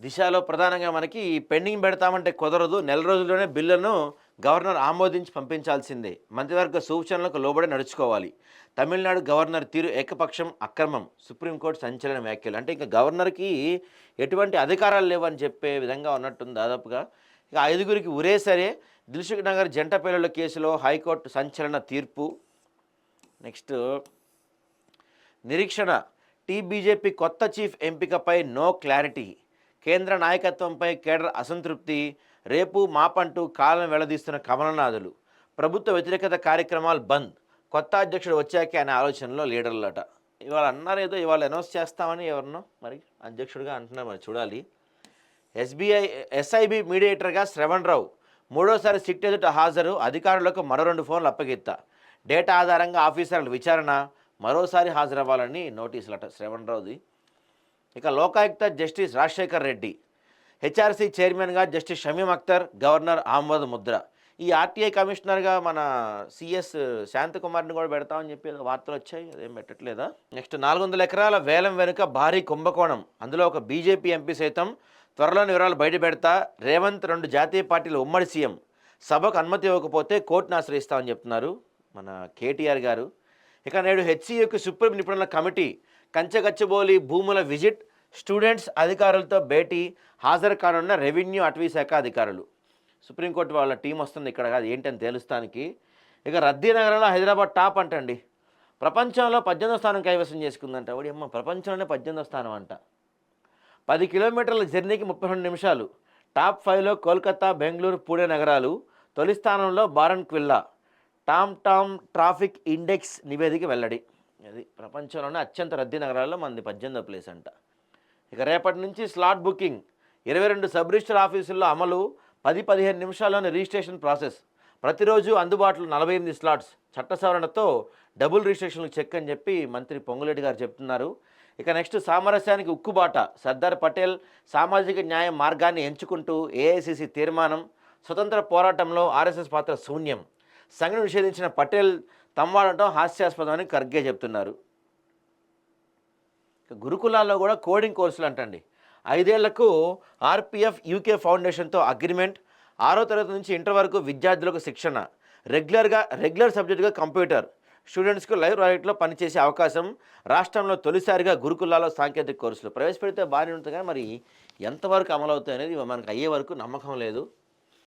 దిశలో ప్రధానంగా మనకి పెండింగ్ పెడతామంటే కుదరదు. నెల రోజుల్లోనే బిల్లును గవర్నర్ ఆమోదించి పంపించాల్సిందే. మంత్రివర్గ సూచనలకు లోబడి నడుచుకోవాలి. తమిళనాడు గవర్నర్ తీరు ఏకపక్షం, అక్రమం. సుప్రీంకోర్టు సంచలన వ్యాఖ్యలు. అంటే ఇంకా గవర్నర్‌కి ఎటువంటి అధికారాలు లేవని చెప్పే విధంగా ఉన్నట్టుంది దాదాపుగా. ఇక ఐదుగురికి ఉరే సరే. దిల్సుఖ్ నగర్ జంట పేలుళ్ల కేసులో హైకోర్టు సంచలన తీర్పు. నెక్స్ట్ నిరీక్షణ. బీజేపీ కొత్త చీఫ్ ఎంపికపై నో క్లారిటీ. కేంద్ర నాయకత్వంపై కేడర్ అసంతృప్తి. రేపు మాపంటూ కాలం వెళ్లదీస్తున్న కమలనాథులు. ప్రభుత్వ వ్యతిరేకత కార్యక్రమాలు బంద్. కొత్త అధ్యక్షుడు వచ్చాకే అనే ఆలోచనలో లీడర్లట. ఇవాళ అన్నారు ఏదో ఇవాళ అనౌన్స్ చేస్తామని ఎవరినో మరి అధ్యక్షుడిగా అంటున్నారు, మరి చూడాలి. ఎస్ఐబి మీడియేటర్గా శ్రవణ్ రావు మూడోసారి సిట్ ఎదుట హాజరు. అధికారులకు మరో 2 ఫోన్లు అప్పగిత్త. డేటా ఆధారంగా ఆఫీసర్ల విచారణ. మరోసారి హాజరవ్వాలని నోటీసులట శ్రవణ్ రావుది. ఇక లోకాయుక్త జస్టిస్ రాజశేఖర్ రెడ్డి. హెచ్ఆర్సీ చైర్మన్గా జస్టిస్ షమీం అఖ్తర్. గవర్నర్ ఆమోద ముద్ర. ఈ ఆర్టీఐ కమిషనర్గా మన సిఎస్ శాంతకుమార్ని కూడా పెడతామని చెప్పి వార్తలు వచ్చాయి, అదేం పెట్టట్లేదా? నెక్స్ట్ 400 ఎకరాల వేలం వెనుక భారీ కుంభకోణం. అందులో ఒక బీజేపీ ఎంపీ సైతం. త్వరలోని వివరాలు బయట పెడతా. రేవంత్ 2 జాతీయ పార్టీలు ఉమ్మడి సీఎం. సభకు అనుమతి ఇవ్వకపోతే కోర్టును ఆశ్రయిస్తామని చెప్తున్నారు మన కేటీఆర్ గారు. ఇక నేడు హెచ్సియుకి సుప్రీం నిపుణుల కమిటీ. కంచగచ్చబోలి భూముల విజిట్. స్టూడెంట్స్ అధికారులతో భేటీ. హాజరు కానున్న రెవెన్యూ అటవీ శాఖ అధికారులు. సుప్రీంకోర్టు వాళ్ళ టీం వస్తుంది ఇక్కడ, కాదు ఏంటని తెలుస్తానికి. ఇక రద్దీ నగరంలో హైదరాబాద్ టాప్ అంటండి. ప్రపంచంలో 18వ స్థానం కైవసం చేసుకుందంట. వాడి అమ్మ ప్రపంచంలోనే 18వ స్థానం అంట. 10 కిలోమీటర్ల జర్నీకి 32 నిమిషాలు. టాప్ 5లో కోల్కతా, బెంగళూరు, పూణే నగరాలు. తొలి స్థానంలో బారన్క్విల్లా. టామ్ ట్రాఫిక్ ఇండెక్స్ నివేదిక వెల్లడి. అది ప్రపంచంలోనే అత్యంత రద్దీ నగరాల్లో మనది 18వ ప్లేస్ అంట. ఇక రేపటి నుంచి స్లాట్ బుకింగ్. 22 సబ్ రిజిస్టర్ ఆఫీసుల్లో అమలు. 10-15 నిమిషాల్లోని రిజిస్ట్రేషన్ ప్రాసెస్. ప్రతిరోజు అందుబాటులో 48 స్లాట్స్. చట్ట సవరణతో డబుల్ రిజిస్ట్రేషన్లకు చెక్ అని చెప్పి మంత్రి పొంగులేటి గారు చెప్తున్నారు. ఇక నెక్స్ట్ సామరస్యానికి ఉక్కుబాట. సర్దార్ పటేల్ సామాజిక న్యాయ మార్గాన్ని ఎంచుకుంటూ ఏఐసిసి తీర్మానం. స్వతంత్ర పోరాటంలో ఆర్ఎస్ఎస్ పాత్ర శూన్యం. సంఘటన నిషేధించిన పటేల్ తమ్వాడటం హాస్యాస్పదమని ఖర్గే చెప్తున్నారు. గురుకులాల్లో కూడా కోడింగ్ కోర్సులు అంటండి. 5 ఏళ్లకు ఆర్పిఎఫ్ యూకే ఫౌండేషన్తో అగ్రిమెంట్. 6వ తరగతి నుంచి ఇంటర్ వరకు విద్యార్థులకు శిక్షణ. రెగ్యులర్ సబ్జెక్టుగా కంప్యూటర్. స్టూడెంట్స్కు లైవ్ ప్రాజెక్ట్లో పనిచేసే అవకాశం. రాష్ట్రంలో తొలిసారిగా గురుకులాల్లో సాంకేతిక కోర్సులు ప్రవేశపెడితే బాగానే ఉంటుంది, కానీ మరి ఎంతవరకు అమలు అవుతాయి అనేది మనకు అయ్యే వరకు నమ్మకం లేదు.